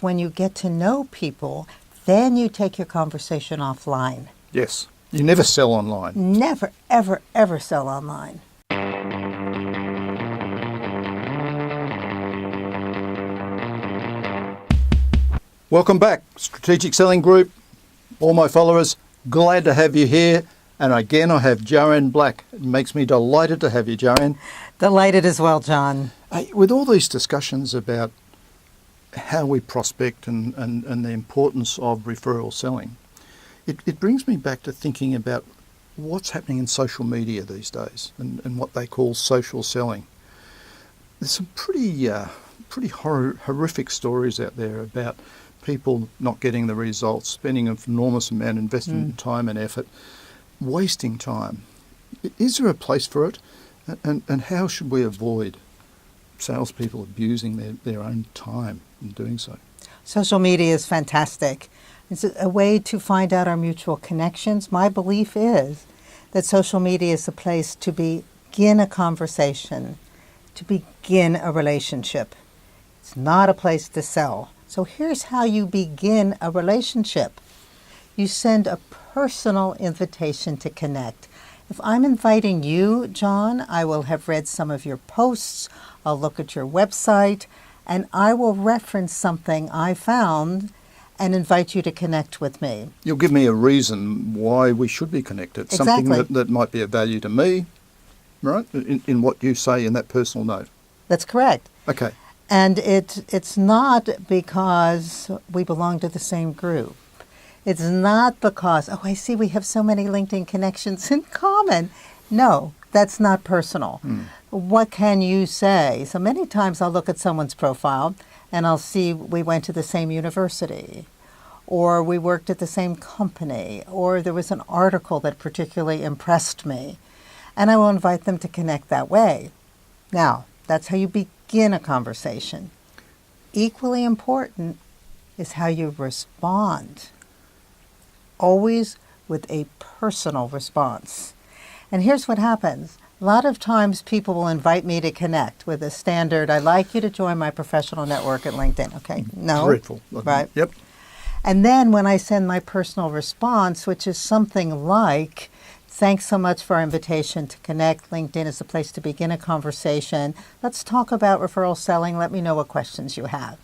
When you get to know people, then you take your conversation offline. Yes. You never sell online. Never, ever, ever sell online. Welcome back, Strategic Selling Group. All my followers, glad to have you here. And again, I have Joanne Black. It makes me delighted to have you, Joanne. Delighted as well, John. Hey, with all these discussions about how we prospect and the importance of referral selling, it brings me back to thinking about what's happening in social media these days and what they call social selling. There's some pretty horrific stories out there about people not getting the results, spending an enormous amount, investing time and effort, wasting time. Is there a place for it? And how should we avoid salespeople abusing their own time in doing so? Social media is fantastic. It's a way to find out our mutual connections. My belief is that social media is a place to begin a conversation, to begin a relationship. It's not a place to sell. So here's how you begin a relationship. You send a personal invitation to connect. If I'm inviting you, John, I will have read some of your posts, I'll look at your website, and I will reference something I found and invite you to connect with me. You'll give me a reason why we should be connected, Exactly. something that might be of value to me, right, in what you say in that personal note. That's correct. Okay. And it's not because we belong to the same group. It's not because, oh, I see we have so many LinkedIn connections in common. No, that's not personal. What can you say? So many times I'll look at someone's profile and I'll see we went to the same university, or we worked at the same company, or there was an article that particularly impressed me, and I will invite them to connect that way. Now, that's how you begin a conversation. Equally important is how you respond. Always with a personal response. And here's what happens. A lot of times people will invite me to connect with a standard, I'd like you to join my professional network at LinkedIn. Okay, no. Dreadful. Right. Yep. And then when I send my personal response, which is something like, thanks so much for our invitation to connect. LinkedIn is a place to begin a conversation. Let's talk about referral selling. Let me know what questions you have.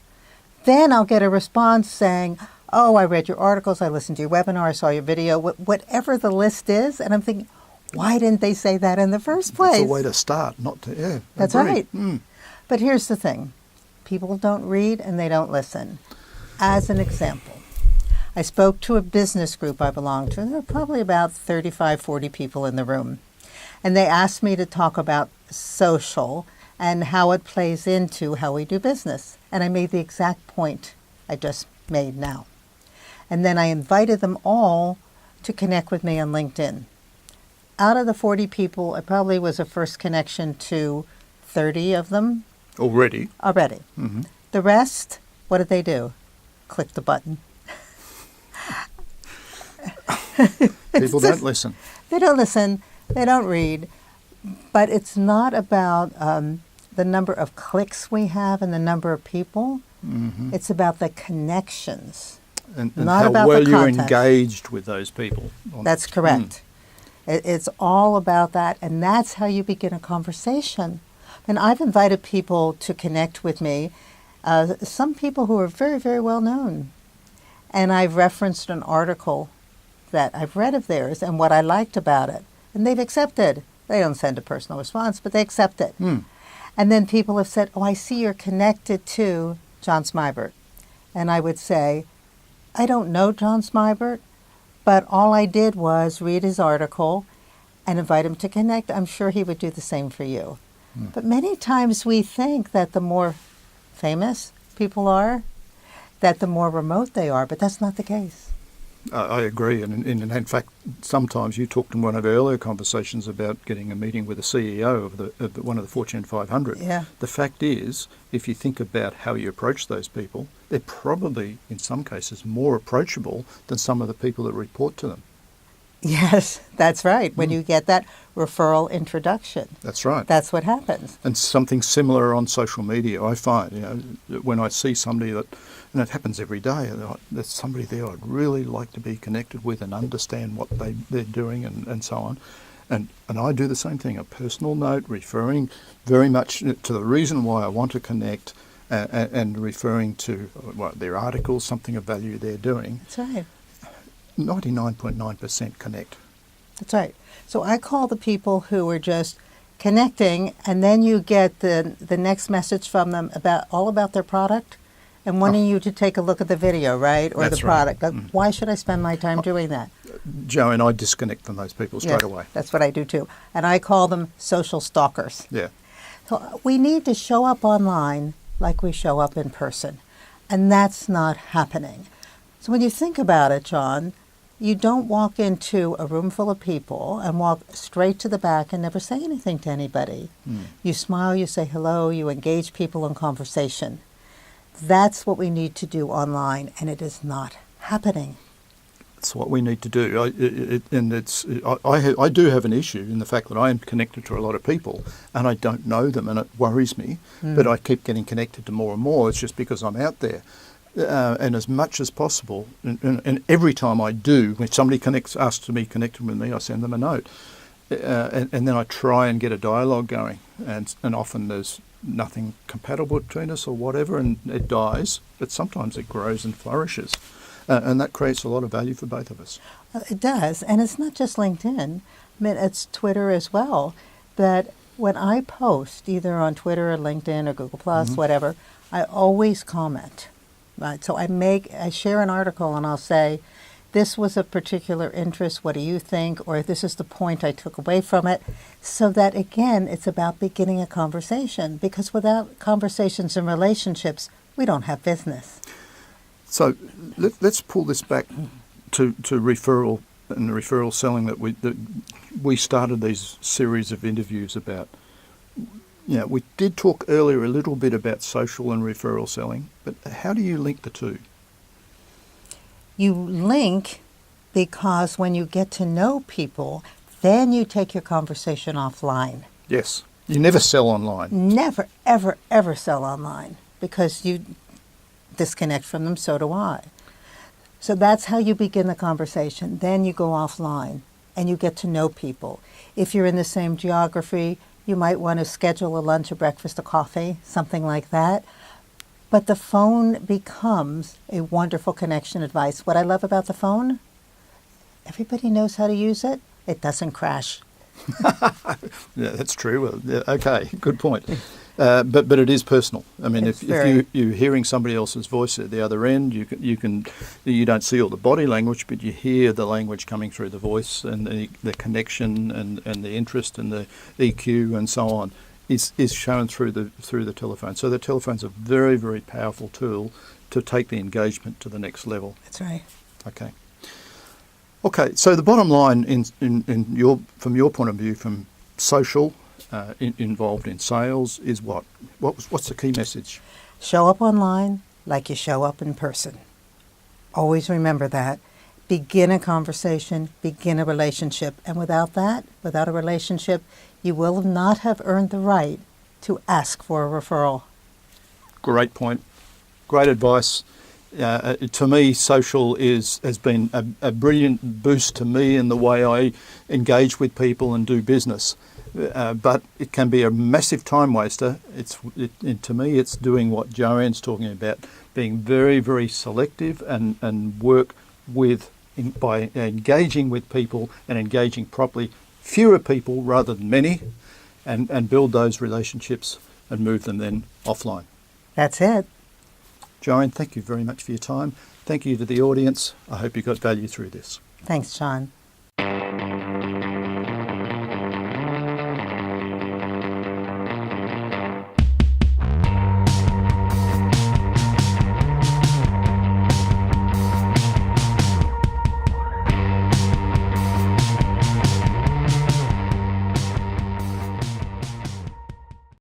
Then I'll get a response saying, oh, I read your articles, I listened to your webinar, I saw your video, whatever the list is. And I'm thinking, why didn't they say that in the first place? That's a way to start, not to, yeah. That's agree. right. But here's the thing. People don't read and they don't listen. As an example, I spoke to a business group I belong to, and there were probably about 35, 40 people in the room. And they asked me to talk about social and how it plays into how we do business. And I made the exact point I just made now. And then I invited them all to connect with me on LinkedIn. Out of the 40 people, it probably was a first connection to 30 of them. Already. Mm-hmm. The rest, what did they do? Click the button. People don't listen. They don't listen. They don't read. But it's not about the number of clicks we have and the number of people. Mm-hmm. It's about the connections. And not how about well the you're content. engaged with those people. That's correct. It's all about that, and that's how you begin a conversation. And I've invited people to connect with me, some people who are very, very well known. And I've referenced an article that I've read of theirs and what I liked about it. And they've accepted. They don't send a personal response, but they accept it. And then people have said, oh, I see you're connected to John Smibert. And I would say, I don't know John Smibert, but all I did was read his article and invite him to connect. I'm sure he would do the same for you. But many times we think that the more famous people are, that the more remote they are, but that's not the case. I agree. And in fact, sometimes you talked in one of our earlier conversations about getting a meeting with the CEO of one of the Fortune 500. Yeah. The fact is, if you think about how you approach those people, they're probably, in some cases, more approachable than some of the people that report to them. Yes, that's right. When you get that referral introduction, That's right. that's what happens. And something similar on social media, I find, when I see somebody that, and it happens every day, there's somebody there I'd really like to be connected with and understand what they're doing and so on. And I do the same thing, a personal note, referring very much to the reason why I want to connect and referring to their articles, something of value they're doing. That's right. 99.9% connect. That's right. So I call the people who are just connecting, and then you get the next message from them all about their product and wanting you to take a look at the video, right, or That's the right. product. Why should I spend my time doing that? Joe, and I disconnect from those people straight away. That's what I do too. And I call them social stalkers. Yeah. So we need to show up online like we show up in person, and that's not happening. So when you think about it, John, you don't walk into a room full of people and walk straight to the back and never say anything to anybody. You smile, you say hello, you engage people in conversation. That's what we need to do online, and it is not happening. That's what we need to do. I do have an issue in the fact that I am connected to a lot of people and I don't know them, and it worries me, but I keep getting connected to more and more. It's just because I'm out there. And as much as possible, and every time I do, when somebody asks to be connected with me, I send them a note. And then I try and get a dialogue going. And often there's nothing compatible between us or whatever, and it dies. But sometimes it grows and flourishes. And that creates a lot of value for both of us. It does. And it's not just LinkedIn. I mean, it's Twitter as well. That when I post, either on Twitter or LinkedIn or Google Plus, whatever, I always comment. Right. So I share an article and I'll say, this was a particular interest, what do you think? Or this is the point I took away from it. So that, again, it's about beginning a conversation. Because without conversations and relationships, we don't have business. So let's pull this back to referral and referral selling that we started these series of interviews about. Yeah, we did talk earlier a little bit about social and referral selling, but how do you link the two? You link because when you get to know people, then you take your conversation offline. Yes. You never sell online. Never, ever, ever sell online because you disconnect from them, so do I. So that's how you begin the conversation. Then you go offline and you get to know people. If you're in the same geography, you might want to schedule a lunch, a breakfast, a coffee, something like that. But the phone becomes a wonderful connection device. What I love about the phone, everybody knows how to use it. It doesn't crash. Yeah, that's true. Well, yeah, okay, good point. But it is personal. I mean, if you're hearing somebody else's voice at the other end, you don't see all the body language, but you hear the language coming through the voice and the connection and the interest and the EQ and so on is shown through the telephone. So the telephone's a very, very powerful tool to take the engagement to the next level. That's right. Okay. So the bottom line from your point of view, from social. Involved in sales is what's the key message? Show up online like you show up in person. Always remember that. Begin a conversation, begin a relationship. And without a relationship, you will not have earned the right to ask for a referral. Great point. Great advice. To me, social has been a brilliant boost to me in the way I engage with people and do business. But it can be a massive time waster. To me, it's doing what Joanne's talking about, being very, very selective and work by engaging with people and engaging properly, fewer people rather than many, and build those relationships and move them then offline. That's it. Joanne, thank you very much for your time. Thank you to the audience. I hope you got value through this. Thanks, John.